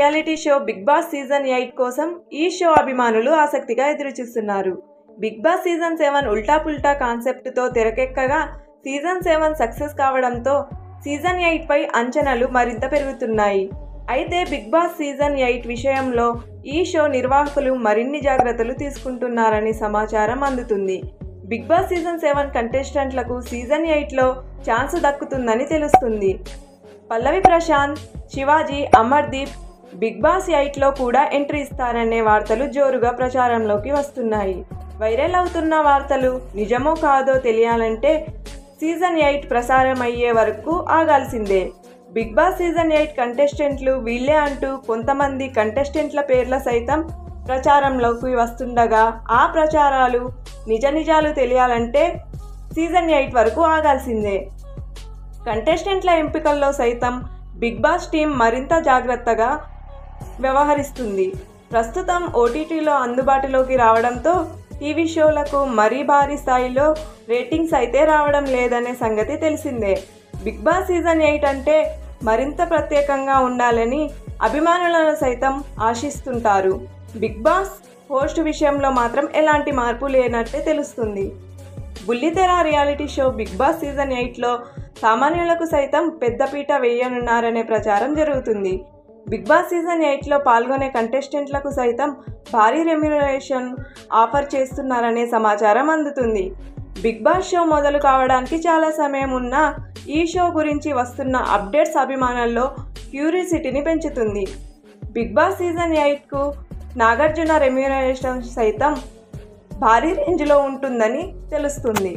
Reality show Bigg Boss season 8 కోసం ఈ show అభిమానులు ఆసక్తిగా ఎదురుచూస్తున్నారు. బిగ్ బాస్ సీజన్ 7 ఉల్టా పుల్టా కాన్సెప్ట్తో తెరకెక్కగా సీజన్ 7 సక్సెస్ కావడంతో సీజన్ 8 పై అంచనాలు మరింత పెరుగుతున్నాయి. అయితే బిగ్ బాస్ సీజన్ 8 విషయంలో ఈ షో నిర్వాహకులు మరిన్ని జాగ్రత్తలు తీసుకుంటున్నారని సమాచారం అందుతుంది. బిగ్ బాస్ సీజన్ 7 కంటెస్టెంట్లకు సీజన్ 8లో ఛాన్స్ దక్కుతుందని తెలుస్తుంది. పల్లవి ప్రశాంత్, శివాజీ, అమర్దీప్ బిగ్ బాస్ 8లో కూడా ఎంట్రీ ఇస్తారనే వార్తలు జోరుగా ప్రచారంలోకి వస్తున్నాయి. వైరల్ అవుతున్న వార్తలు నిజమో కాదో తెలియాలంటే సీజన్ 8 ప్రసారం అయ్యే వరకు ఆగాల్సిందే. బిగ్ బాస్ సీజన్ 8 కంటెస్టెంట్లు వీళ్ళే అంటూ కొంతమంది కంటెస్టెంట్ల పేర్ల సైతం ప్రచారంలోకి వస్తుండగా ఆ ప్రచారాలు నిజాలు తెలియాలంటే సీజన్ 8 వరకు ఆగాల్సిందే. కంటెస్టెంట్ల ఎంపికల్లో సైతం బిగ్ బాస్ టీం మరింత జాగ్రత్తగా వ్యవహరిస్తుంది. ప్రస్తుతం ఓటీటీలో అందుబాటులోకి రావడంతో టీవీ షోలకు మరీ భారీ స్థాయిలో రేటింగ్స్ అయితే రావడం లేదనే సంగతి తెలిసిందే. బిగ్ బాస్ సీజన్ 8 అంటే మరింత ప్రత్యేకంగా ఉండాలని అభిమానులను సైతం ఆశిస్తుంటారు. బిగ్ బాస్ హోస్ట్ విషయంలో మాత్రం ఎలాంటి మార్పు లేనట్టే తెలుస్తుంది. బుల్లితెర reality show Bigg Boss season 8లో సామాన్యులకు సైతం పెద్దపీట వేయనున్నారనే ప్రచారం జరుగుతుంది. బిగ్ బాస్ సీజన్ 8లో పాల్గొనే కంటెస్టెంట్లకు సైతం భారీ రెమ్యునరేషన్ ఆఫర్ చేస్తున్నారనే సమాచారం అందుతుంది. బిగ్ బాస్ షో మొదలు కావడానికి చాలా సమయం ఉన్నా ఈ షో గురించి వస్తున్న అప్డేట్స్ అభిమానుల్లో క్యూరియాసిటీని పెంచుతుంది. బిగ్ బాస్ సీజన్ 8కు నాగార్జున రెమ్యునరేషన్ సైతం భారీ రేంజ్లో ఉంటుందని తెలుస్తుంది.